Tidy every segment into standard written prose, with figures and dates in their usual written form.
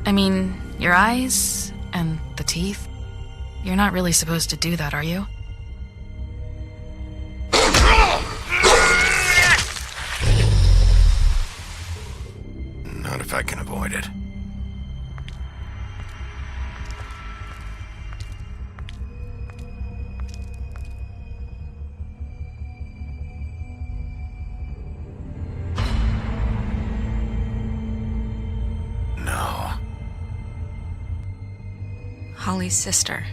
I mean, your eyes and the teeth. You're not really supposed to do that, are you? Not if I can avoid it. No. Holly's sister,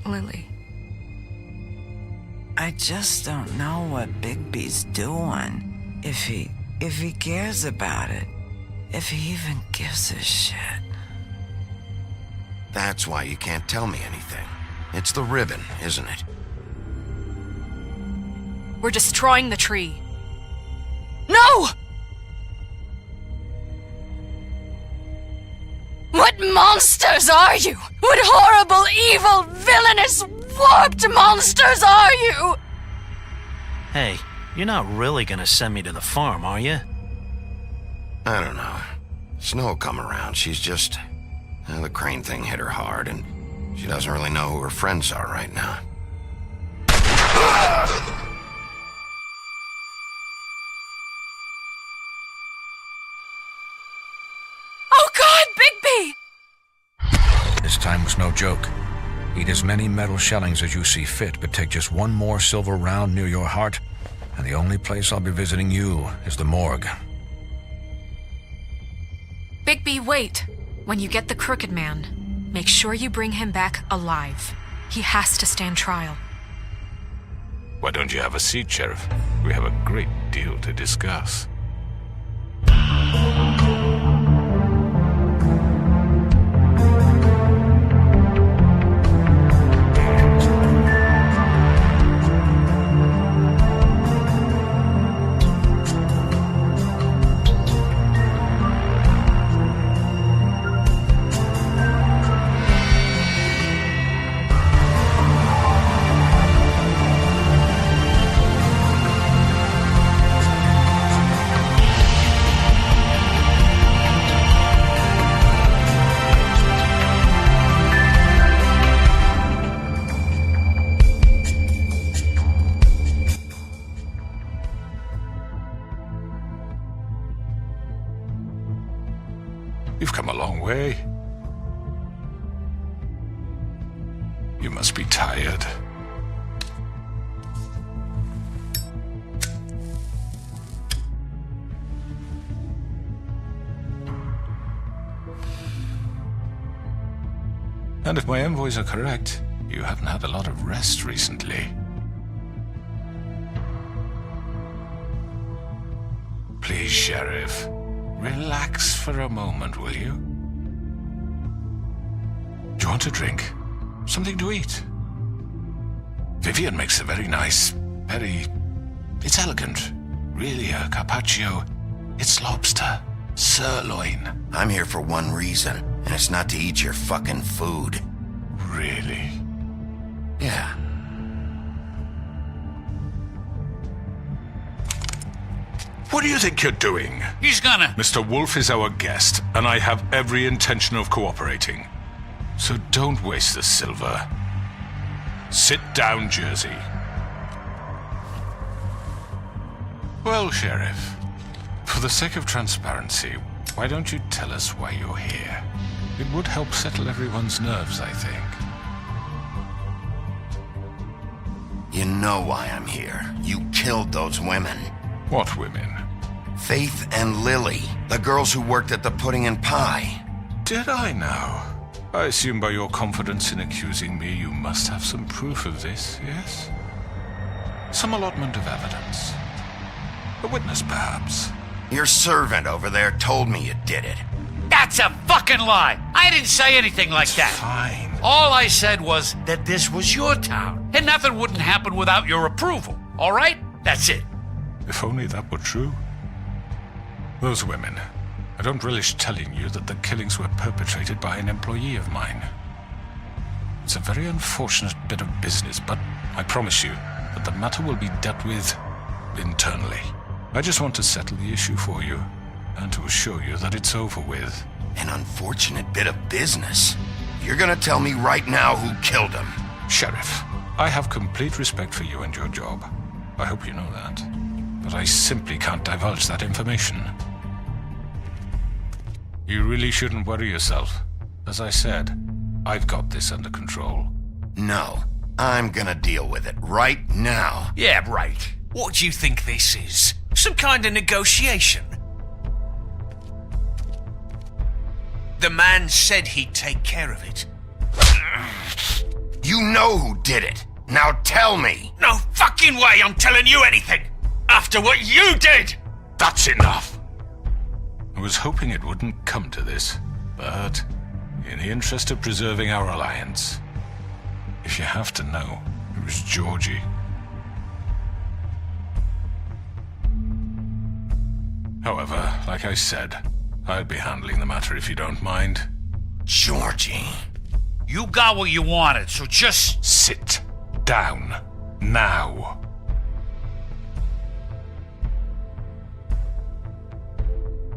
Lily. I just don't know what Bigby's doing. If he cares about it. If he even gives a shit. That's why you can't tell me anything. It's the ribbon, isn't it? We're destroying the tree. No! What monsters are you? What horrible, evil, villainous, warped monsters are you? Hey, you're not really gonna send me to the farm, are you? I don't know. Snow come around, she's just... the crane thing hit her hard, and she doesn't really know who her friends are right now. Oh God, Bigby! This time was no joke. Eat as many metal shellings as you see fit, but take just one more silver round near your heart, and the only place I'll be visiting you is the morgue. Bigby, wait. When you get the Crooked Man, make sure you bring him back alive. He has to stand trial. Why don't you have a seat, Sheriff? We have a great deal to discuss. You've come a long way. You must be tired. And if my envoys are correct, you haven't had a lot of rest recently. Please, Sheriff. Relax for a moment, will you? Do you want a drink? Something to eat? Vivian makes a very nice, it's elegant. Really a carpaccio. It's lobster. Sirloin. I'm here for one reason, and it's not to eat your fucking food. Really? Yeah. What do you think you're doing? He's gonna... Mr. Wolf is our guest, and I have every intention of cooperating. So don't waste the silver. Sit down, Jersey. Well, Sheriff, for the sake of transparency, why don't you tell us why you're here? It would help settle everyone's nerves, I think. You know why I'm here. You killed those women. What women? Faith and Lily, the girls who worked at the Pudding and Pie. Did I now? I assume by your confidence in accusing me, you must have some proof of this, yes? Some allotment of evidence. A witness, perhaps. Your servant over there told me you did it. That's a fucking lie! I didn't say anything like that. Fine. All I said was that this was your town, and nothing wouldn't happen without your approval. All right? That's it. If only that were true. Those women. I don't relish telling you that the killings were perpetrated by an employee of mine. It's a very unfortunate bit of business, but I promise you that the matter will be dealt with internally. I just want to settle the issue for you, and to assure you that it's over with. An unfortunate bit of business. You're gonna tell me right now who killed him. Sheriff, I have complete respect for you and your job. I hope you know that. But I simply can't divulge that information. You really shouldn't worry yourself. As I said, I've got this under control. No, I'm gonna deal with it right now. Yeah, right. What do you think this is? Some kind of negotiation? The man said he'd take care of it. You know who did it. Now tell me. No fucking way I'm telling you anything! After what you did! That's enough! I was hoping it wouldn't come to this, but in the interest of preserving our alliance, if you have to know, it was Georgie. However, like I said, I'll be handling the matter if you don't mind. Georgie. You got what you wanted, so just... Sit down. Now.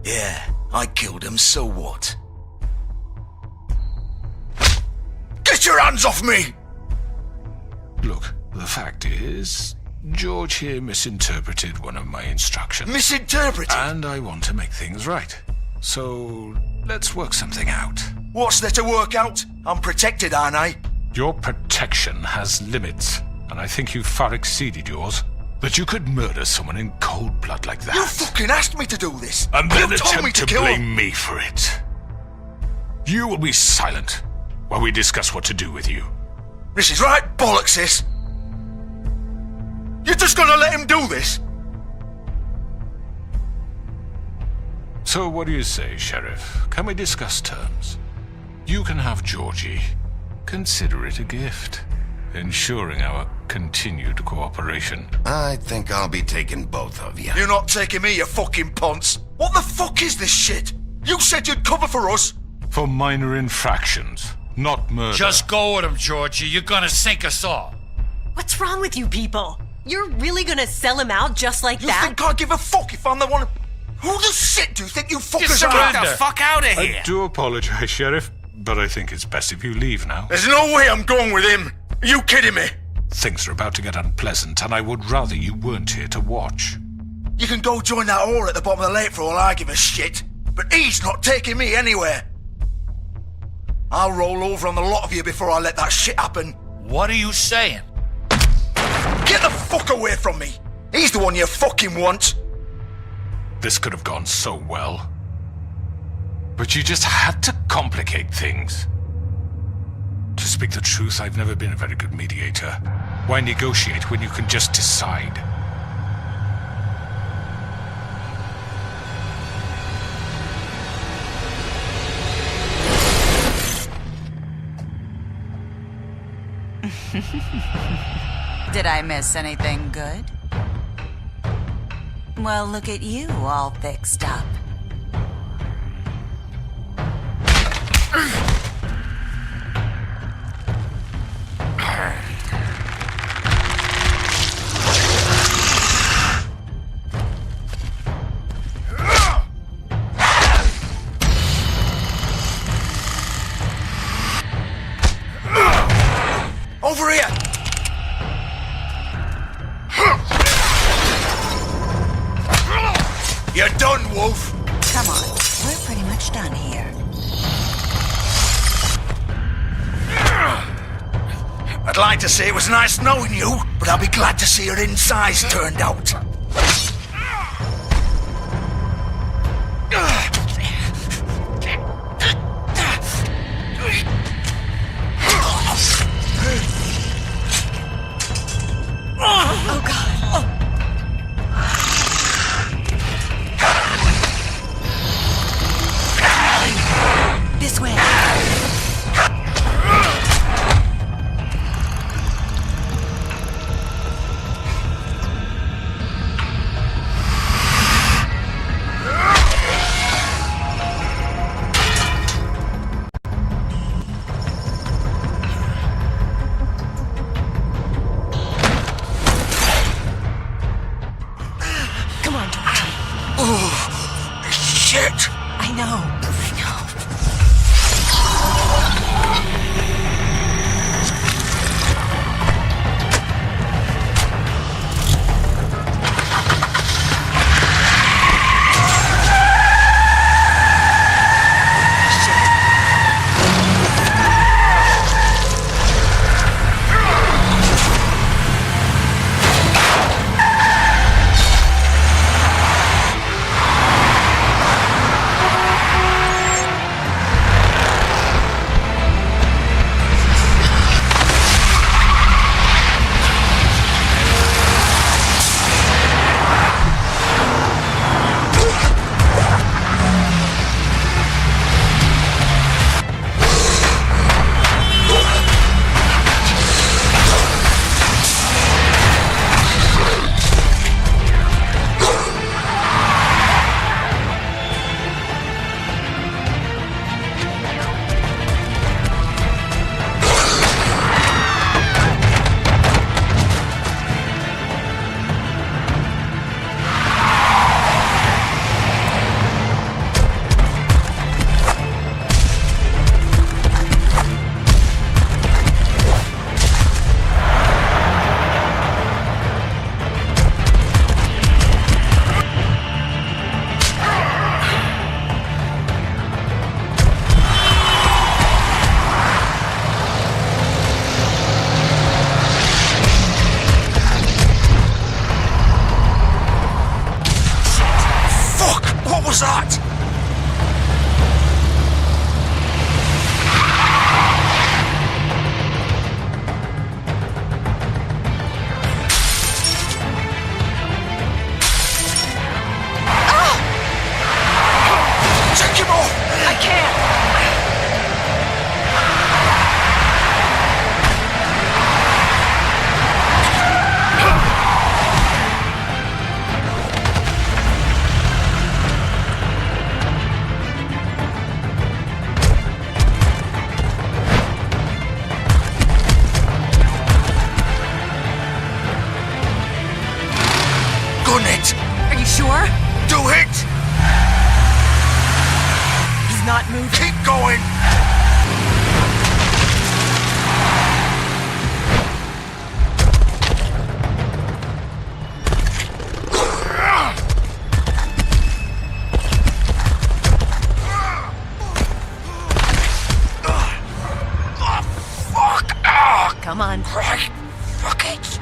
Yeah, I killed him, so what? Get your hands off me! Look, the fact is, George here misinterpreted one of my instructions. Misinterpreted? And I want to make things right. So, let's work something out. What's there to work out? I'm protected, aren't I? Your protection has limits, and I think you've far exceeded yours. That you could murder someone in cold blood like that. You fucking asked me to do this! And then you told me attempt to to kill blame him! me for it. You will be silent while we discuss what to do with you. This is right bollocks, this! You're just gonna let him do this? So what do you say, Sheriff? Can we discuss terms? You can have Georgie. Consider it a gift, ensuring our continued cooperation. I think I'll be taking both of you. You're not taking me, you fucking ponce! What the fuck is this shit? You said you'd cover for us! For minor infractions, not murder. Just go with him, Georgie. You're gonna sink us all. What's wrong with you people? You're really gonna sell him out just like You that? think I give a fuck if I'm the one... Who the shit do you think you fuckers surrender. are? Get the fuck out of here! I do apologize, Sheriff, but I think it's best if you leave now. There's no way I'm going with him! Are you kidding me? Things are about to get unpleasant, and I would rather you weren't here to watch. You can go join that whore at the bottom of the lake for all I give a shit, but he's not taking me anywhere. I'll roll over on the lot of you before I let that shit happen. What are you saying? Get the fuck away from me! He's the one you fucking want! This could have gone so well. But you just had to complicate things. To speak the truth, I've never been a very good mediator. Why negotiate when you can just decide? Did I miss anything good? Well, look at you, all fixed up. Over here! You're done, Wolf! Come on, we're pretty much done here. I'd like to say it was nice knowing you, but I'll be glad to see your insides turned out. Oh god. This way. Come on, Georgie. Shit! I know. Fuck! What was that? Take him off! I can't. Gun it! Are you sure? Do it! He's not moving. Keep going! Come on. Right. Fuck it.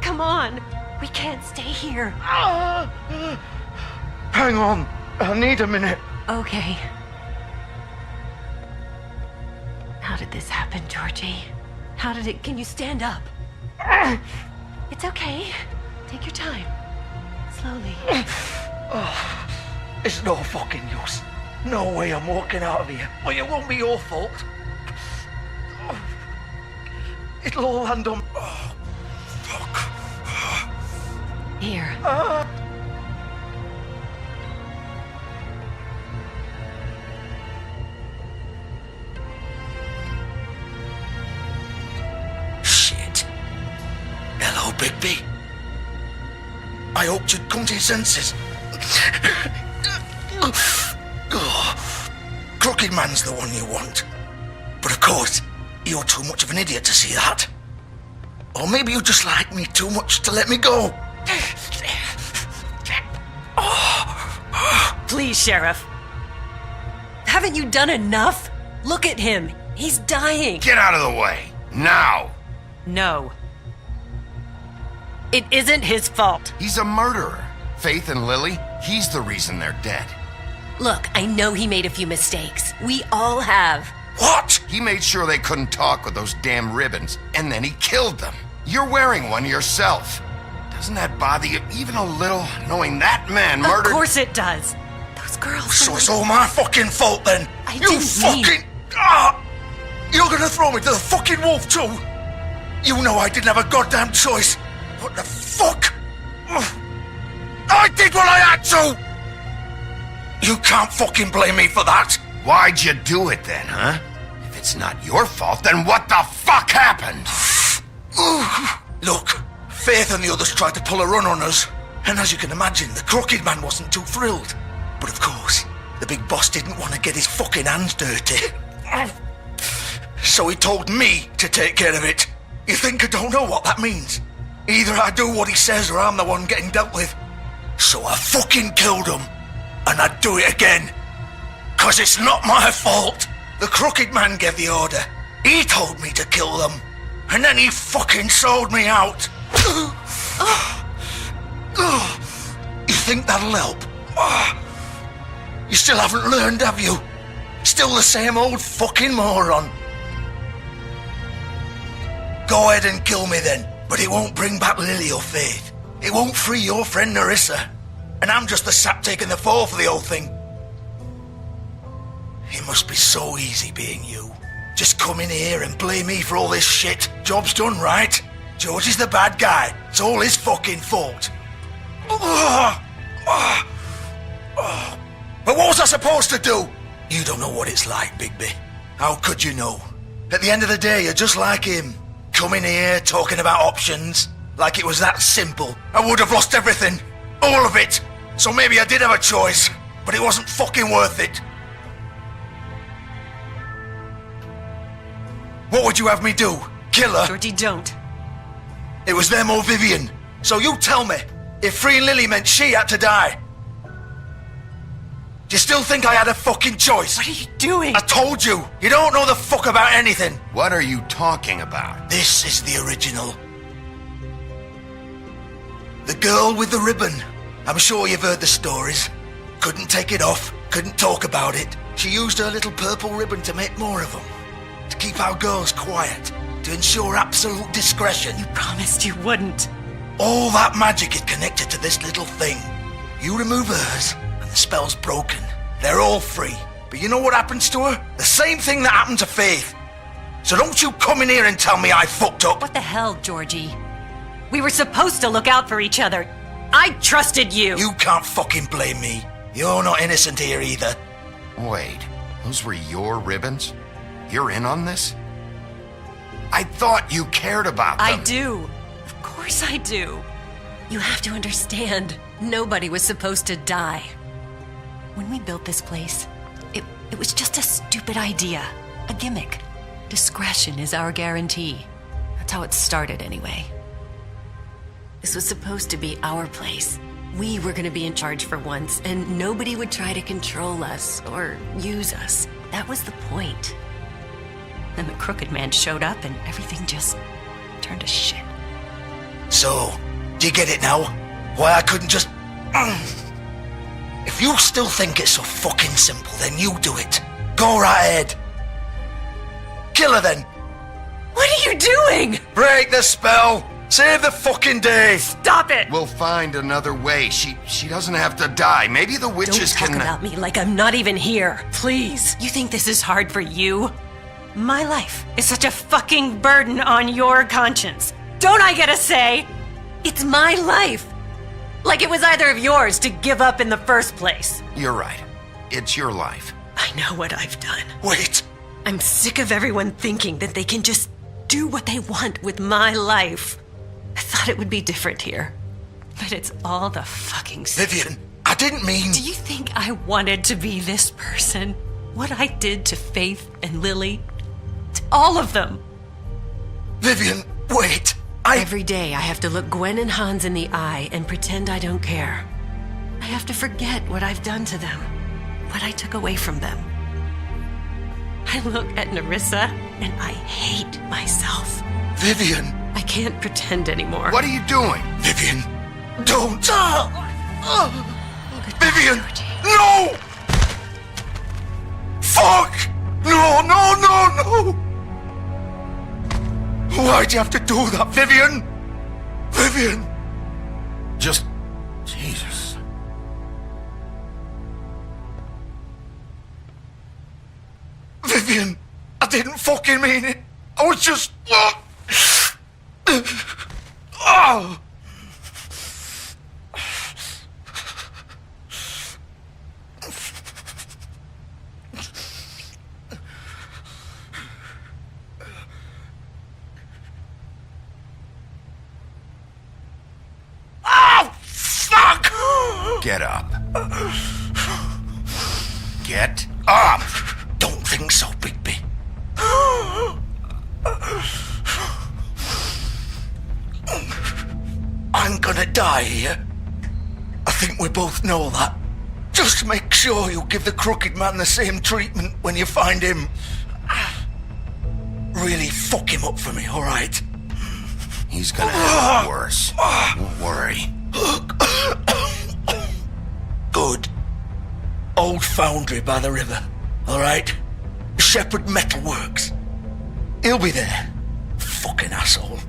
Come on. We can't stay here. Hang on. I need a minute. Okay. How did this happen, Georgie? How did it... Can you stand up? It's okay. Take your time. Slowly. It's no fucking use. No way I'm walking out of here. But it won't be your fault. It'll all land on... Oh, fuck. Here. Shit. Hello, Bigby. I hoped you'd come to your senses. Crooked Man's the one you want. But of course, you're too much of an idiot to see that. Or maybe you just like me too much to let me go. Please, Sheriff. Haven't you done enough? Look at him. He's dying. Get out of the way. Now. No. It isn't his fault. He's a murderer. Faith and Lily, he's the reason they're dead. Look, I know he made a few mistakes. We all have. What? He made sure they couldn't talk with those damn ribbons, and then he killed them. You're wearing one yourself. Doesn't that bother you even a little, knowing that man murdered... Of course it does. Those girls... So it's all my fucking fault then? I You didn't fucking... mean- You're gonna throw me to the fucking wolf too? You know I didn't have a goddamn choice. What the fuck? I did what I had to! You can't fucking blame me for that. Why'd you do it then, huh? If it's not your fault, then what the fuck happened? Look, Faith and the others tried to pull a run on us. And as you can imagine, the Crooked Man wasn't too thrilled. But of course, the big boss didn't want to get his fucking hands dirty. So he told me to take care of it. You think I don't know what that means? Either I do what he says or I'm the one getting dealt with. So I fucking killed him. And I'd do it again. 'Cause it's not my fault. The Crooked Man gave the order. He told me to kill them. And then he fucking sold me out. You think that'll help? You still haven't learned, have you? Still the same old fucking moron. Go ahead and kill me then, but it won't bring back Lily or Faith. It won't free your friend Nerissa. And I'm just the sap taking the fall for the whole thing. It must be so easy being you. Just come in here and blame me for all this shit. Job's done, right? George is the bad guy. It's all his fucking fault. But what was I supposed to do? You don't know what it's like, Bigby. How could you know? At the end of the day, you're just like him. coming here talking about options, like it was that simple. I would have lost everything. All of it. So maybe I did have a choice, but it wasn't fucking worth it. What would you have me do? Kill her? Georgie, don't. It was them or Vivian. So you tell me, if freeing Lily meant she had to die, do you still think I had a fucking choice? What are you doing? I told you, you don't know the fuck about anything. What are you talking about? This is the original. The girl with the ribbon. I'm sure you've heard the stories. Couldn't take it off, couldn't talk about it. She used her little purple ribbon to make more of them. To keep our girls quiet. To ensure absolute discretion. You promised you wouldn't. All that magic is connected to this little thing. You remove hers, and the spell's broken. They're all free. But you know what happens to her? The same thing that happened to Faith. So don't you come in here and tell me I fucked up. What the hell, Georgie? We were supposed to look out for each other. I trusted you. You can't fucking blame me. You're not innocent here either. Wait, those were your ribbons? You're in on this? I thought you cared about them. I do. Of course I do. You have to understand, nobody was supposed to die. When we built this place, it was just a stupid idea. A gimmick. Discretion is our guarantee. That's how it started anyway. This was supposed to be our place. We were going to be in charge for once, and nobody would try to control us or use us. That was the point. Then the crooked man showed up and everything just turned to shit. So, do you get it now? Why I couldn't just... If you still think it's so fucking simple, then you do it. Go right ahead. Kill her then. What are you doing? Break the spell. Save the fucking day. Stop it. We'll find another way. She doesn't have to die. Maybe the witches Don't talk can... about me like I'm not even here. Please. You think this is hard for you? My life is such a fucking burden on your conscience. Don't I get a say? It's my life. Like it was either of yours to give up in the first place. You're right. It's your life. I know what I've done. Wait. I'm sick of everyone thinking that they can just do what they want with my life. I thought it would be different here. But it's all the fucking same. Vivian, I didn't mean... Do you think I wanted to be this person? What I did to Faith and Lily? To all of them. Vivian, wait. Every day I have to look Gwen and Hans in the eye and pretend I don't care. I have to forget what I've done to them. What I took away from them. I look at Nerissa and I hate myself. Vivian. I can't pretend anymore. What are you doing? Vivian, don't. Vivian, no! Fuck! No, no, no, no! Why'd you have to do that, Vivian? Vivian! Just... Jesus. Vivian, I didn't fucking mean it. I was just... Oh! Get up. Get up! Don't think so, Bigby. I'm gonna die here. I think we both know that. Just make sure you give the crooked man the same treatment when you find him. Really fuck him up for me, alright? He's gonna have it worse. Don't worry. Good. Old foundry by the river, alright? Shepherd Metal Works. He'll be there. Fucking asshole.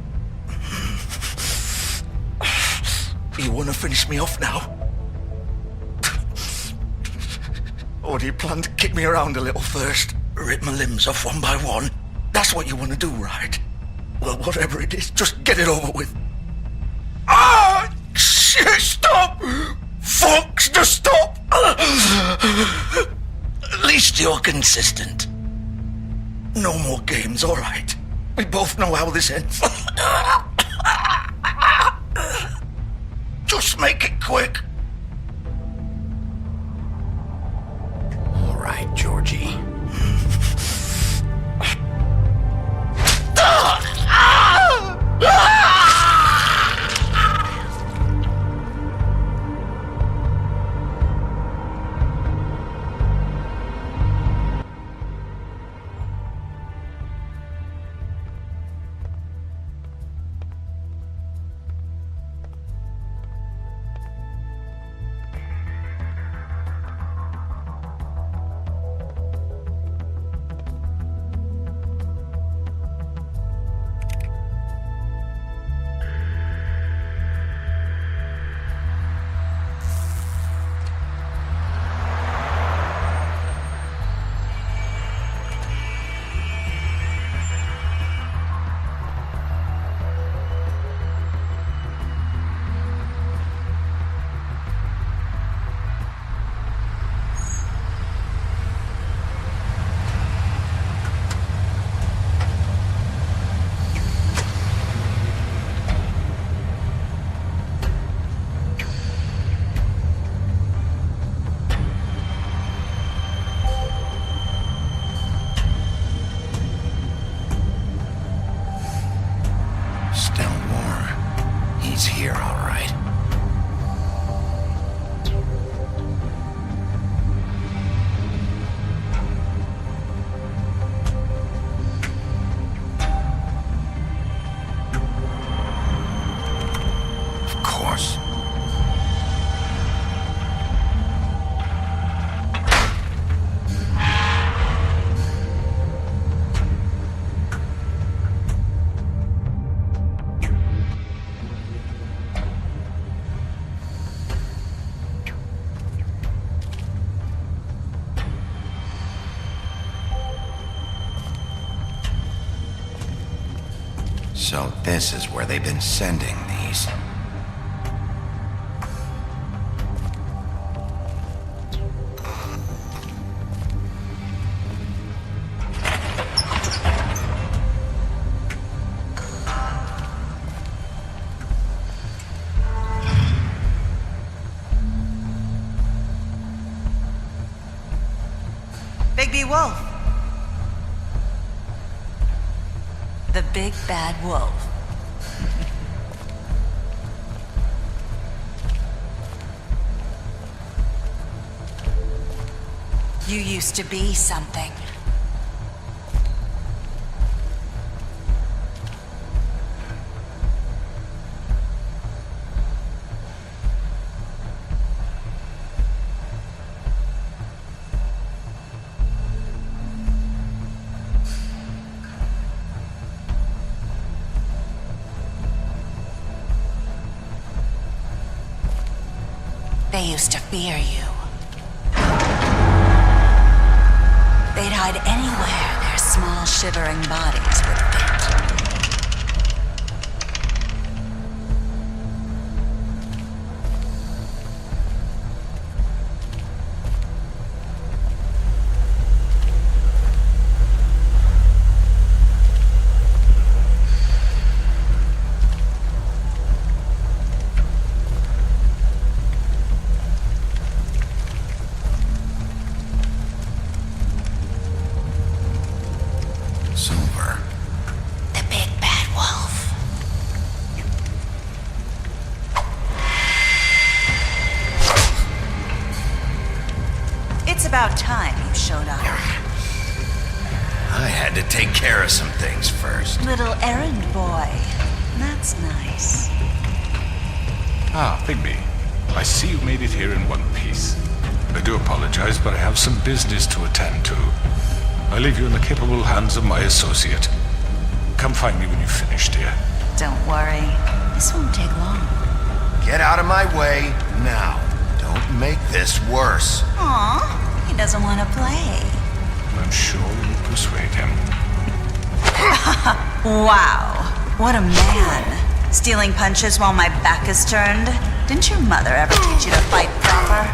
You wanna finish me off now? Or do you plan to kick me around a little first? Rip my limbs off one by one? That's what you wanna do, right? Well, whatever it is, just get it over with. Ah! Shit, stop! Fuck, just stop! At least you're consistent. No more games, alright? We both know how this ends. Just make it quick. All right, Georgie. He's here, all right. Of course. So this is where they've been sending these. Bigby Wolf. The big bad wolf. You used to be something. They used to fear you. They'd hide anywhere their small, shivering bodies would fit. Silver. The big bad wolf. It's about time you showed up. I had to take care of some things first. Little errand boy. That's nice. Ah, Bigby. I see you made it here in one piece. I do apologize, but I have some business to attend to. I leave you in the capable hands of my associate. Come find me when you've finished, dear. Don't worry. This won't take long. Get out of my way now. Don't make this worse. Aw, he doesn't want to play. I'm sure you'll persuade him. Wow, what a man. Stealing punches while my back is turned? Didn't your mother ever teach you to fight proper?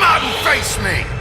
out and face me!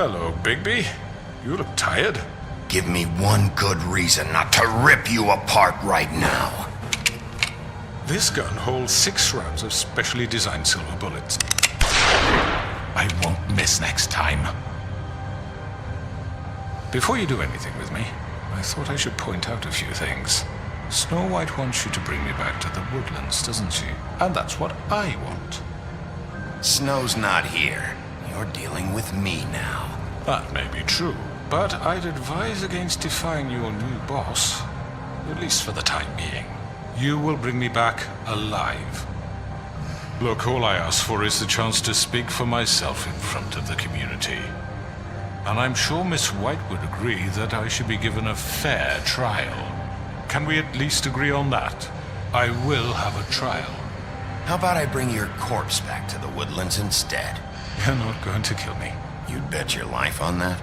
Hello, Bigby. You look tired. Give me one good reason not to rip you apart right now. This gun holds 6 rounds of specially designed silver bullets. I won't miss next time. Before you do anything with me, I thought I should point out a few things. Snow White wants you to bring me back to the woodlands, doesn't she? And that's what I want. Snow's not here. You're dealing with me now. That may be true, but I'd advise against defying your new boss, at least for the time being. You will bring me back alive. Look, all I ask for is the chance to speak for myself in front of the community. And I'm sure Miss White would agree that I should be given a fair trial. Can we at least agree on that? I will have a trial. How about I bring your corpse back to the woodlands instead? You're not going to kill me. You'd bet your life on that?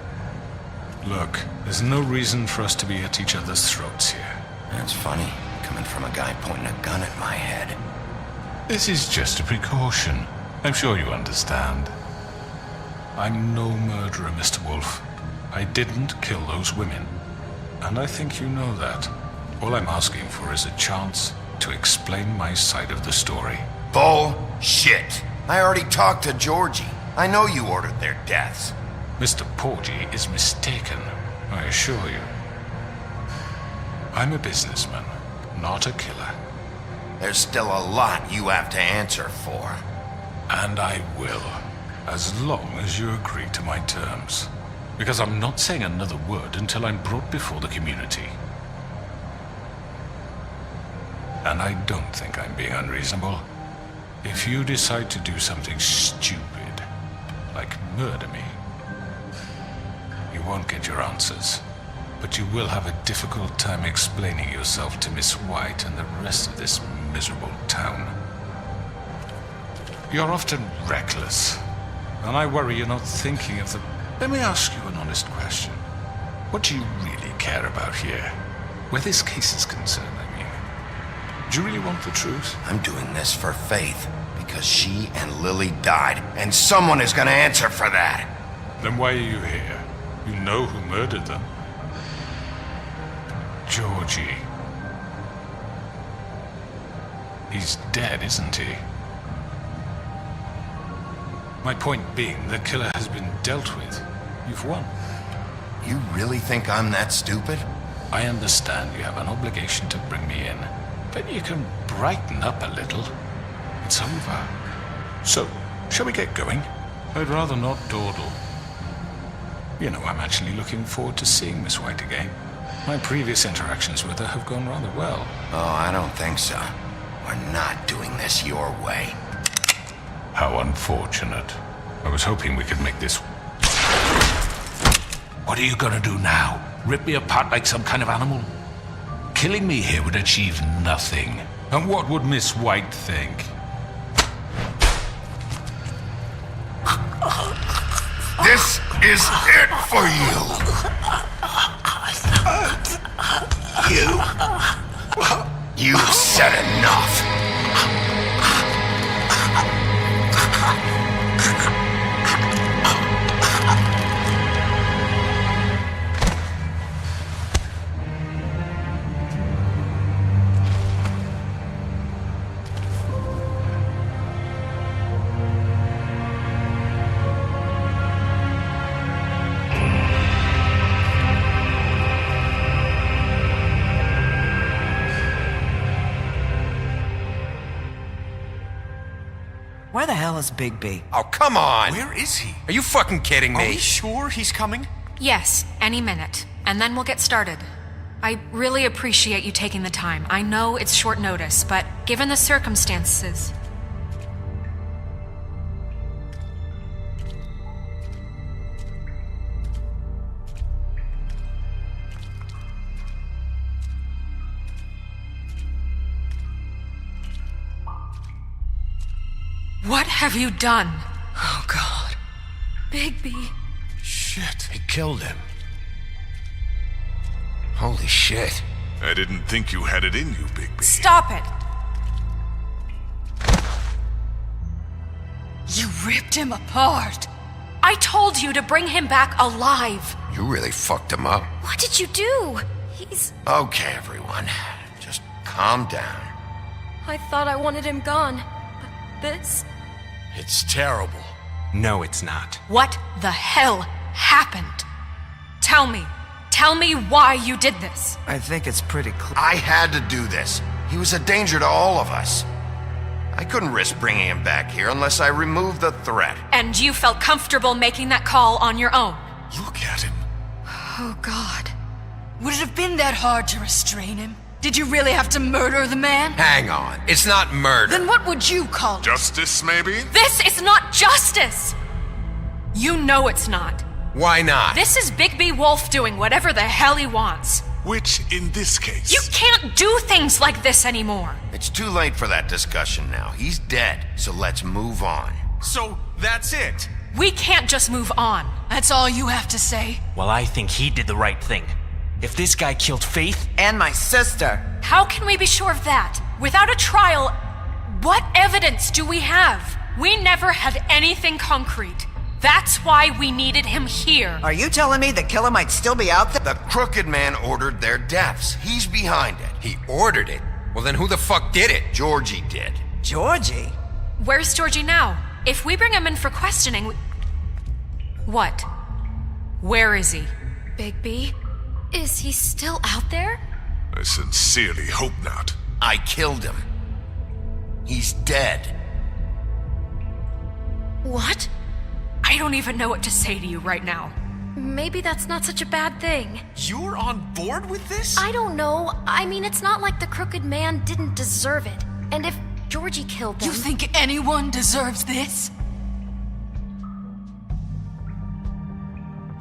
Look, there's no reason for us to be at each other's throats here. That's funny, coming from a guy pointing a gun at my head. This is just a precaution. I'm sure you understand. I'm no murderer, Mr. Wolf. I didn't kill those women. And I think you know that. All I'm asking for is a chance to explain my side of the story. Bullshit! I already talked to Georgie. I know you ordered their deaths. Mr. Porgy is mistaken, I assure you. I'm a businessman, not a killer. There's still a lot you have to answer for. And I will, as long as you agree to my terms. Because I'm not saying another word until I'm brought before the community. And I don't think I'm being unreasonable. If you decide to do something stupid, like murder me, you won't get your answers. But you will have a difficult time explaining yourself to Miss White and the rest of this miserable town. You're often reckless, and I worry you're not thinking of the... Let me ask you an honest question. What do you really care about here? Where this case is concerned, I mean. Do you really want the truth? I'm doing this for Faith, because she and Lily died, and someone is gonna answer for that. Then why are you here? You know who murdered them. Georgie. He's dead, isn't he? My point being, the killer has been dealt with. You've won. You really think I'm that stupid? I understand you have an obligation to bring me in, but you can brighten up a little. It's over. So, shall we get going? I'd rather not dawdle. You know, I'm actually looking forward to seeing Miss White again. My previous interactions with her have gone rather well. Oh, I don't think so. We're not doing this your way. How unfortunate. I was hoping we could make this... What are you gonna do now? Rip me apart like some kind of animal? Killing me here would achieve nothing. And what would Miss White think? This is it for you. You've said enough. Where the hell is Bigby? Oh, come on! Where is he? Are you fucking kidding me? Are we sure he's coming? Yes, any minute. And then we'll get started. I really appreciate you taking the time. I know it's short notice, but given the circumstances... What have you done? Oh, God. Bigby. Shit. He killed him. Holy shit. I didn't think you had it in you, Bigby. Stop it! You ripped him apart. I told you to bring him back alive. You really fucked him up. What did you do? He's... Okay, everyone. Just calm down. I thought I wanted him gone. But this... It's terrible. No, it's not. What the hell happened? Tell me. Tell me why you did this. I think it's pretty clear. I had to do this. He was a danger to all of us. I couldn't risk bringing him back here unless I removed the threat. And you felt comfortable making that call on your own? Look at him. Oh, God. Would it have been that hard to restrain him? Did you really have to murder the man? Hang on. It's not murder. Then what would you call it? Justice, maybe? This is not justice! You know it's not. Why not? This is Bigby Wolf doing whatever the hell he wants. Which, in this case... You can't do things like this anymore. It's too late for that discussion now. He's dead, so let's move on. So, that's it? We can't just move on. That's all you have to say? Well, I think he did the right thing. If this guy killed Faith... And my sister. How can we be sure of that? Without a trial, what evidence do we have? We never had anything concrete. That's why we needed him here. Are you telling me the killer might still be out there? The Crooked Man ordered their deaths. He's behind it. He ordered it? Well, then who the fuck did it? Georgie did. Georgie? Where's Georgie now? If we bring him in for questioning... What? Where is he? Bigby? Is he still out there? I sincerely hope not. I killed him. He's dead. What? I don't even know what to say to you right now. Maybe that's not such a bad thing. You're on board with this? I don't know. I mean, it's not like the Crooked Man didn't deserve it. And if Georgie killed them... You think anyone deserves this?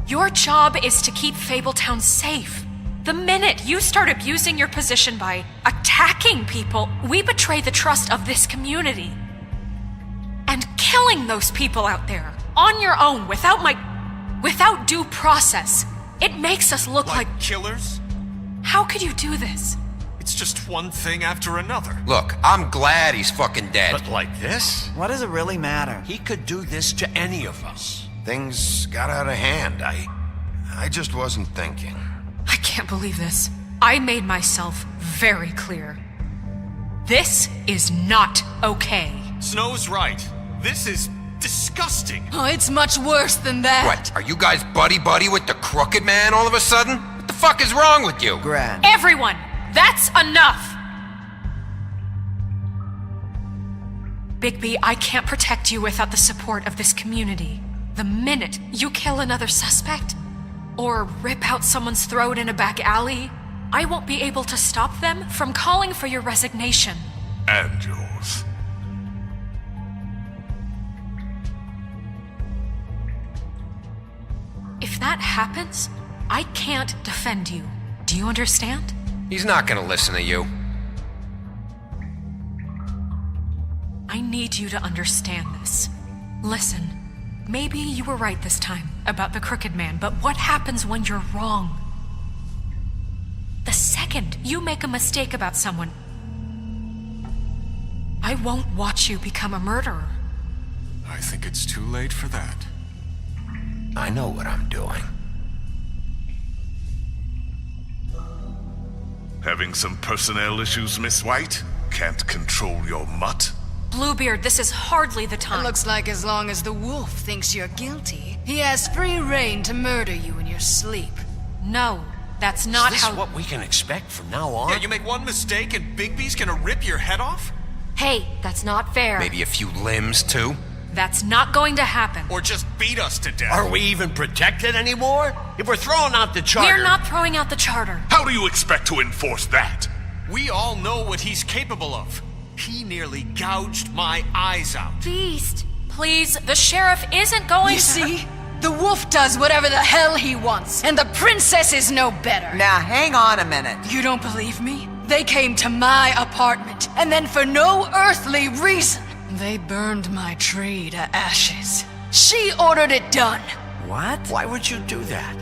Your job is to keep Fabletown safe. The minute you start abusing your position by attacking people, we betray the trust of this community. And killing those people out there, on your own, without due process, it makes us look like killers? How could you do this? It's just one thing after another. Look, I'm glad he's fucking dead. But like this? What does it really matter? He could do this to any of us. Things got out of hand. I just wasn't thinking. I can't believe this. I made myself very clear. This is not okay. Snow's right. This is disgusting. Oh, it's much worse than that. What, are you guys buddy-buddy with the Crooked Man all of a sudden? What the fuck is wrong with you? Gran. Everyone, that's enough! Bigby, I can't protect you without the support of this community. The minute you kill another suspect, or rip out someone's throat in a back alley, I won't be able to stop them from calling for your resignation. And yours. If that happens, I can't defend you. Do you understand? He's not gonna listen to you. I need you to understand this. Listen, maybe you were right this time about the Crooked Man, but what happens when you're wrong? The second you make a mistake about someone, I won't watch you become a murderer. I think it's too late for that. I know what I'm doing. Having some personnel issues, Miss White? Can't control your mutt? Bluebeard, this is hardly the time. It looks like as long as the wolf thinks you're guilty, he has free reign to murder you in your sleep. No, that's not Is this how... what we can expect from now on? Yeah, you make one mistake and Bigby's gonna rip your head off? Hey, that's not fair. Maybe a few limbs, too? That's not going to happen. Or just beat us to death? Are we even protected anymore? If we're throwing out the charter... We're not throwing out the charter. How do you expect to enforce that? We all know what he's capable of. He nearly gouged my eyes out. Beast. Please, the sheriff isn't going You to... see? The wolf does whatever the hell he wants, and the princess is no better. Now, hang on a minute. You don't believe me? They came to my apartment, and then for no earthly reason, they burned my tree to ashes. She ordered it done. What? Why would you do that?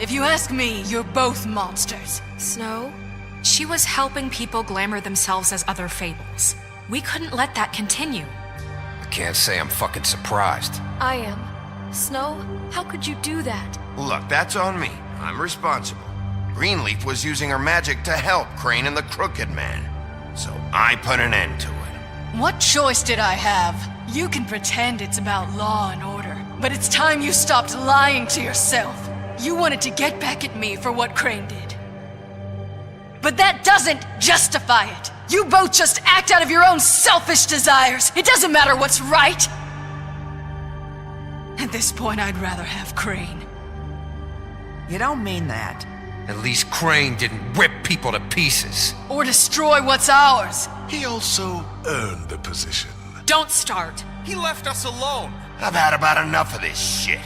If you ask me, you're both monsters. Snow? She was helping people glamour themselves as other fables. We couldn't let that continue. The Can't say I'm fucking surprised. I am. Snow, how could you do that? Look, that's on me. I'm responsible. Greenleaf was using her magic to help Crane and the Crooked Man. So I put an end to it. What choice did I have? You can pretend it's about law and order, but it's time you stopped lying to yourself. You wanted to get back at me for what Crane did. But that doesn't justify it. You both just act out of your own selfish desires. It doesn't matter what's right. At this point, I'd rather have Crane. You don't mean that. At least Crane didn't rip people to pieces. Or destroy what's ours. He also earned the position. Don't start. He left us alone. I've had about enough of this shit.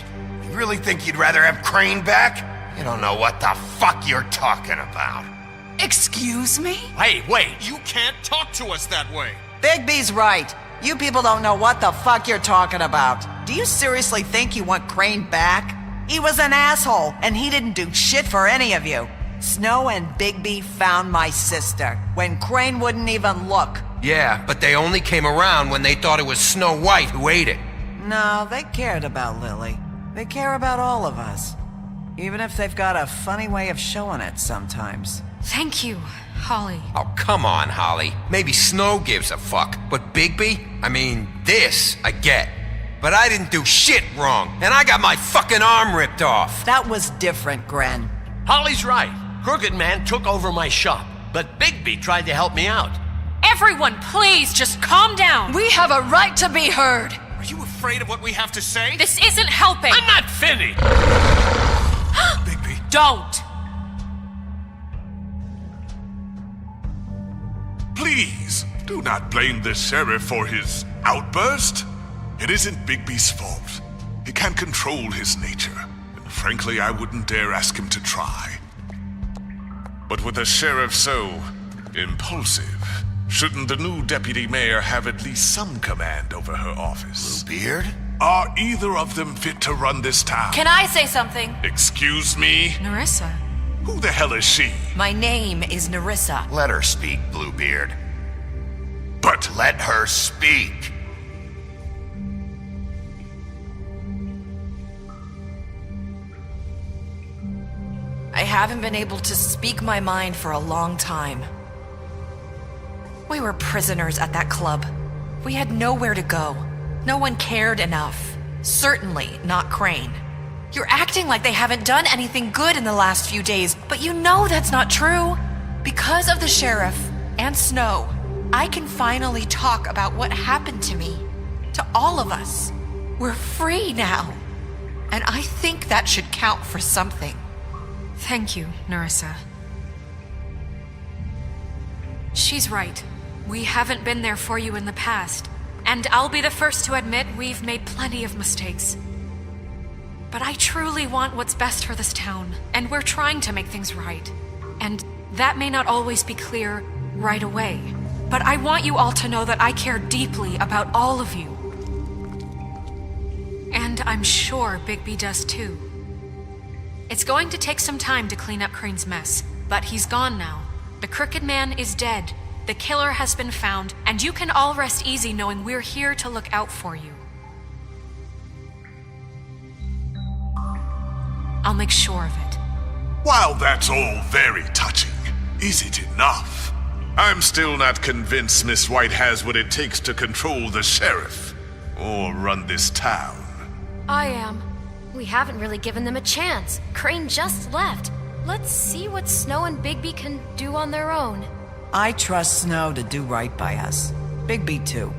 You really think you'd rather have Crane back? You don't know what the fuck you're talking about. Excuse me? Hey, wait. You can't talk to us that way. Bigby's right. You people don't know what the fuck you're talking about. Do you seriously think you want Crane back? He was an asshole, and he didn't do shit for any of you. Snow and Bigby found my sister, when Crane wouldn't even look. Yeah, but they only came around when they thought it was Snow White who ate it. No, they cared about Lily. They care about all of us. Even if they've got a funny way of showing it sometimes. Thank you, Holly. Oh, come on, Holly. Maybe Snow gives a fuck, but Bigby? I mean, this I get. But I didn't do shit wrong, and I got my fucking arm ripped off. That was different, Gren. Holly's right. Crooked Man took over my shop, but Bigby tried to help me out. Everyone, please, just calm down. We have a right to be heard. Are you afraid of what we have to say? This isn't helping. I'm not finished! Bigby. Don't. Please, do not blame the sheriff for his outburst. It isn't Bigby's fault. He can't control his nature, and frankly, I wouldn't dare ask him to try. But with a sheriff so impulsive, shouldn't the new deputy mayor have at least some command over her office? Bluebeard? Are either of them fit to run this town? Can I say something? Excuse me? Nerissa. Who the hell is she? My name is Nerissa. Let her speak, Bluebeard. But let her speak. I haven't been able to speak my mind for a long time. We were prisoners at that club. We had nowhere to go. No one cared enough. Certainly not Crane. You're acting like they haven't done anything good in the last few days, but you know that's not true. Because of the sheriff and Snow, I can finally talk about what happened to me. To all of us. We're free now. And I think that should count for something. Thank you, Nerissa. She's right. We haven't been there for you in the past. And I'll be the first to admit we've made plenty of mistakes. But I truly want what's best for this town, and we're trying to make things right. And that may not always be clear right away. But I want you all to know that I care deeply about all of you. And I'm sure Bigby does too. It's going to take some time to clean up Crane's mess, but he's gone now. The Crooked Man is dead. The killer has been found, and you can all rest easy knowing we're here to look out for you. I'll make sure of it. while that's all very touching, is it enough? I'm still not convinced Miss White has what it takes to control the sheriff or run this town. I am. We haven't really given them a chance. Crane just left. Let's see what Snow and Bigby can do on their own. I trust Snow to do right by us. Bigby too.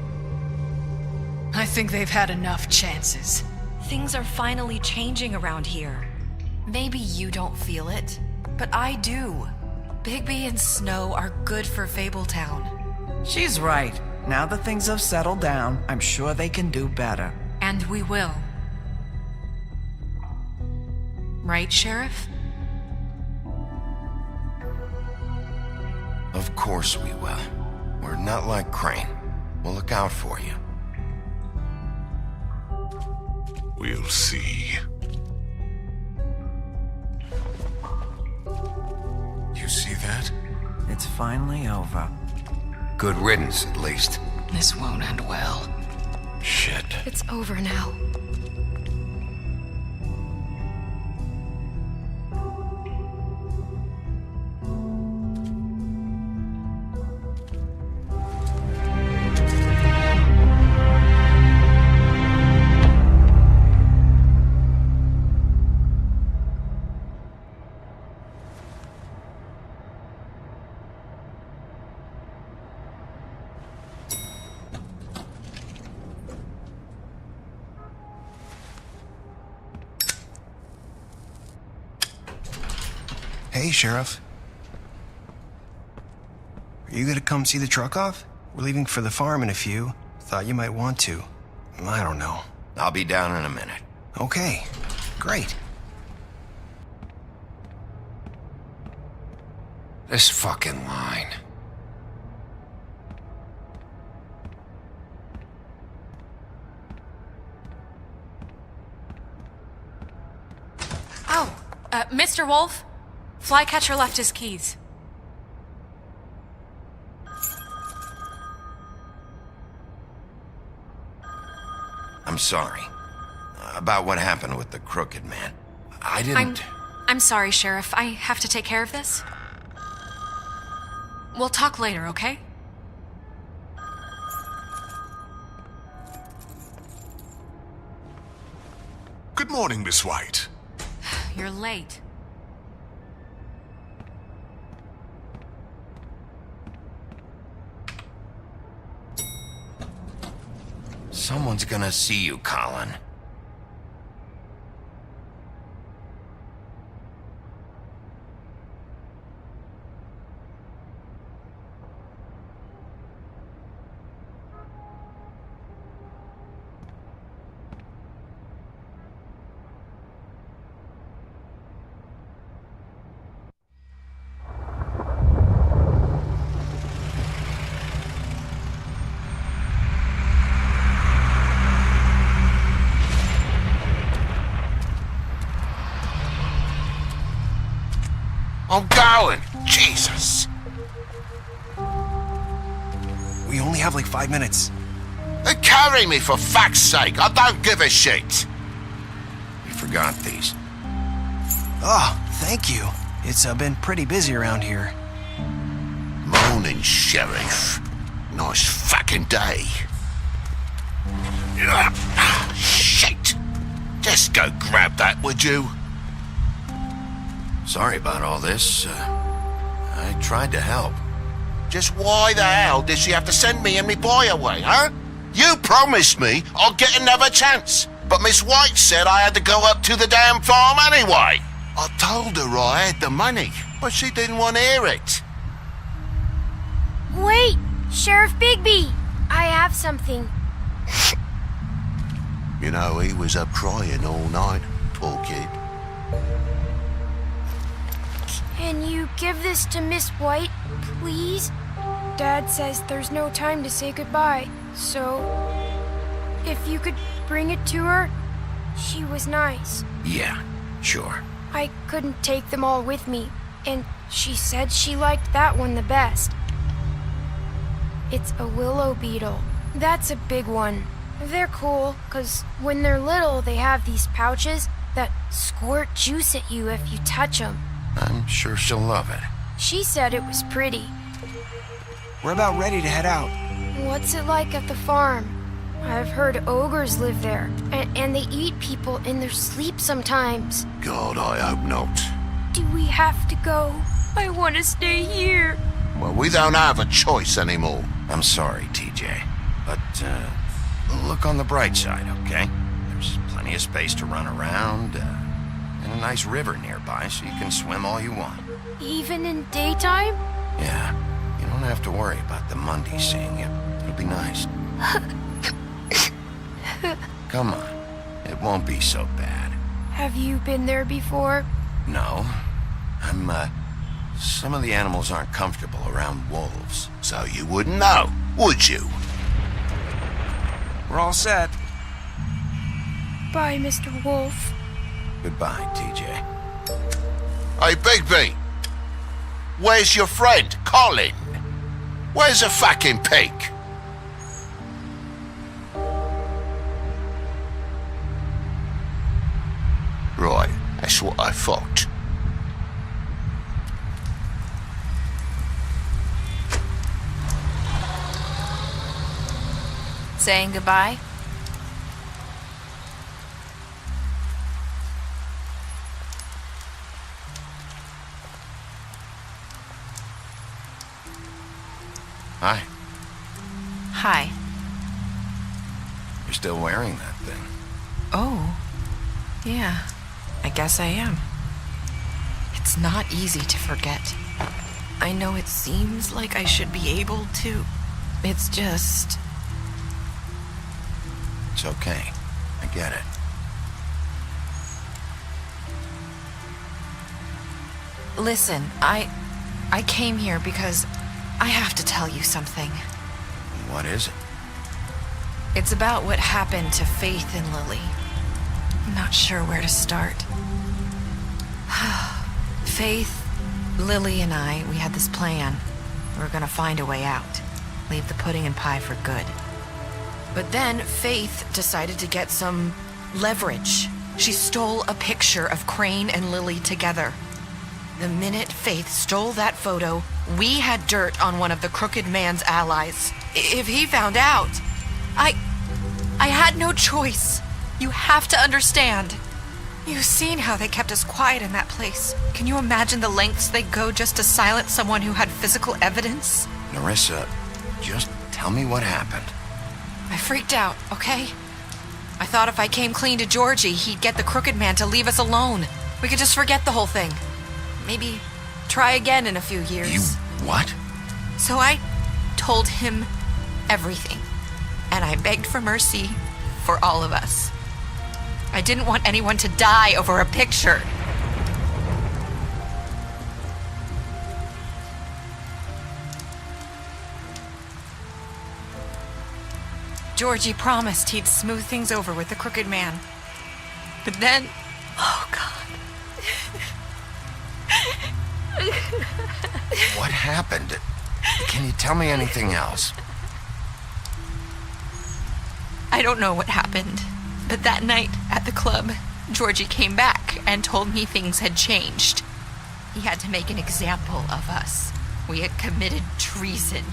I think they've had enough chances. Things are finally changing around here. Maybe you don't feel it, but I do. Bigby and Snow are good for Fabletown. She's right. Now that things have settled down, I'm sure they can do better. And we will. Right, Sheriff? Of course we will. We're not like Crane. We'll look out for you. We'll see. You see that? It's finally over. Good riddance, at least. This won't end well. Shit. It's over now. Hey, Sheriff. Are you gonna come see the truck off? We're leaving for the farm in a few. Thought you might want to. I don't know. I'll be down in a minute. Okay, great. This fucking line. Oh, Mr. Wolf? Flycatcher left his keys. I'm sorry. About what happened with the crooked man. I didn't... I'm sorry, Sheriff. I have to take care of this. We'll talk later, okay? Good morning, Miss White. You're late. Someone's gonna see you, Colin. I'm going! Jesus! We only have like 5 minutes. Then carry me for fuck's sake! I don't give a shit! We forgot these. Oh, thank you. It's been pretty busy around here. Morning, Sheriff. Nice fucking day. Shit! Just go grab that, would you? Sorry about all this. I tried to help. Just why the hell did she have to send me and me boy away, huh? You promised me I'll get another chance, but Miss White said I had to go up to the damn farm anyway. I told her I had the money, but she didn't want to hear it. Wait! Sheriff Bigby! I have something. You know, he was up crying all night, poor kid. Can you give this to Miss White, please? Dad says there's no time to say goodbye, so if you could bring it to her, she was nice. Yeah, sure. I couldn't take them all with me, and she said she liked that one the best. It's a willow beetle. That's a big one. They're cool, 'cause when they're little, they have these pouches that squirt juice at you if you touch them. I'm sure she'll love it. She said it was pretty. We're about ready to head out. What's it like at the farm? I've heard ogres live there, and they eat people in their sleep sometimes. God, I hope not. Do we have to go? I want to stay here. Well, we don't have a choice anymore. I'm sorry, TJ. But, look on the bright side, okay? There's plenty of space to run around, and a nice river nearby so you can swim all you want. Even in daytime? Yeah. You don't have to worry about the Mundy seeing you. It'll be nice. Come on. It won't be so bad. Have you been there before? No. Some of the animals aren't comfortable around wolves. So you wouldn't know, would you? We're all set. Bye, Mr. Wolf. Goodbye, TJ. Hey, Bigby. Where's your friend, Colin? Where's the fucking pig? That's what I thought. Saying goodbye? Hi. Hi. You're still wearing that thing. Oh. Yeah. I guess I am. It's not easy to forget. I know it seems like I should be able to. It's just... It's okay. I get it. Listen, I came here because I have to tell you something. What is it? It's about what happened to Faith and Lily. I'm not sure where to start. Faith, Lily, and I, we had this plan. We were gonna find a way out. Leave the pudding and pie for good. But then Faith decided to get some leverage. She stole a picture of Crane and Lily together. The minute Faith stole that photo, we had dirt on one of the Crooked Man's allies. If he found out, I had no choice. You have to understand. You've seen how they kept us quiet in that place. Can you imagine the lengths they go just to silence someone who had physical evidence? Nerissa, just tell me what happened. I freaked out, okay? I thought if I came clean to Georgie, he'd get the Crooked Man to leave us alone. We could just forget the whole thing. Maybe try again in a few years. You what? So I told him everything. And I begged for mercy for all of us. I didn't want anyone to die over a picture. Georgie promised he'd smooth things over with the Crooked Man. But then... Oh, God. What happened? Can you tell me anything else? I don't know what happened, but that night at the club, Georgie came back and told me things had changed. He had to make an example of us. We had committed treason.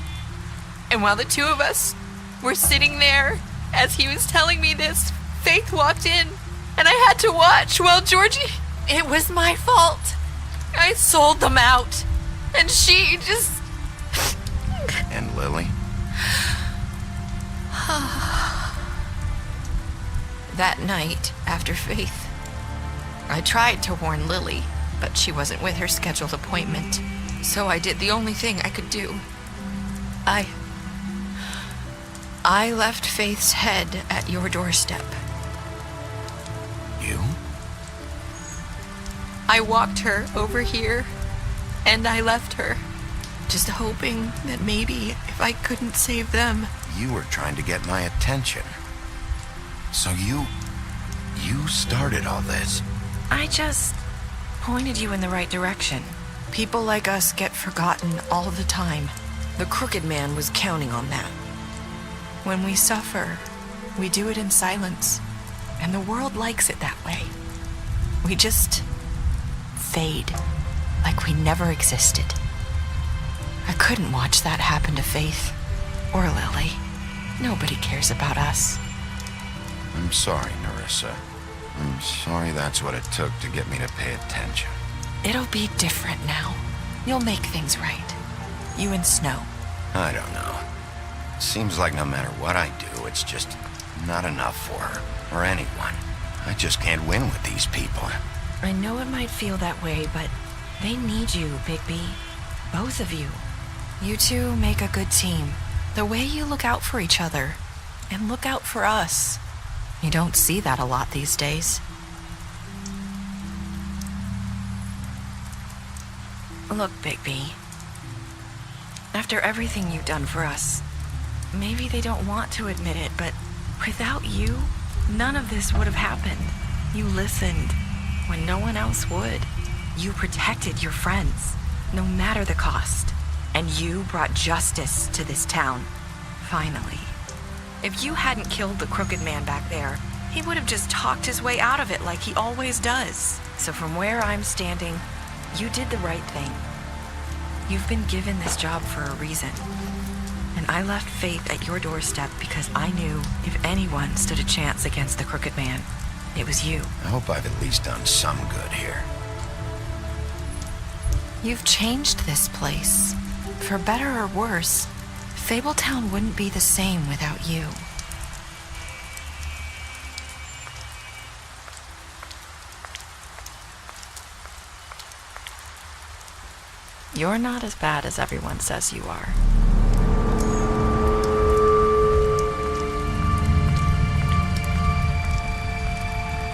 And while the two of us were sitting there, as he was telling me this, Faith walked in, and I had to watch while Georgie... It was my fault. I sold them out, and she just... And Lily? That night, after Faith, I tried to warn Lily, but she wasn't with her scheduled appointment. So I did the only thing I could do. I left Faith's head at your doorstep. You? I walked her over here, and I left her, just hoping that maybe if I couldn't save them... You were trying to get my attention. So you started all this. I just pointed you in the right direction. People like us get forgotten all the time. The Crooked Man was counting on that. When we suffer, we do it in silence, and the world likes it that way. We just fade, like we never existed. I couldn't watch that happen to Faith or Lily. Nobody cares about us. I'm sorry, Nerissa. I'm sorry that's what it took to get me to pay attention. It'll be different now. You'll make things right. You and Snow. I don't know. Seems like no matter what I do, it's just not enough for her, or anyone. I just can't win with these people. I know it might feel that way, but they need you, Bigby. Both of you. You two make a good team. The way you look out for each other, and look out for us. You don't see that a lot these days. Look, Bigby. After everything you've done for us, maybe they don't want to admit it, but without you, none of this would have happened. You listened when no one else would. You protected your friends, no matter the cost. And you brought justice to this town, finally. If you hadn't killed the Crooked Man back there, he would have just talked his way out of it like he always does. So from where I'm standing, you did the right thing. You've been given this job for a reason. And I left Faith at your doorstep because I knew if anyone stood a chance against the Crooked Man, it was you. I hope I've at least done some good here. You've changed this place. For better or worse, Fabletown wouldn't be the same without you. You're not as bad as everyone says you are.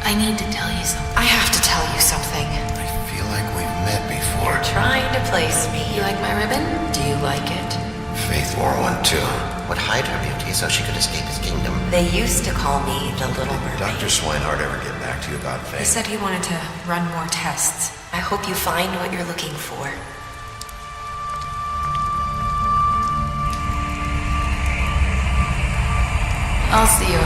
I need to tell you something. I have to tell you something. I feel like we've met before. You're trying to place me. You like my ribbon? Do you like it? Faith wore one too. Would hide her beauty so she could escape his kingdom. They used to call me the Little Mermaid. Dr. Swinehart ever get back to you about Faith? He said he wanted to run more tests. I hope you find what you're looking for. I'll see you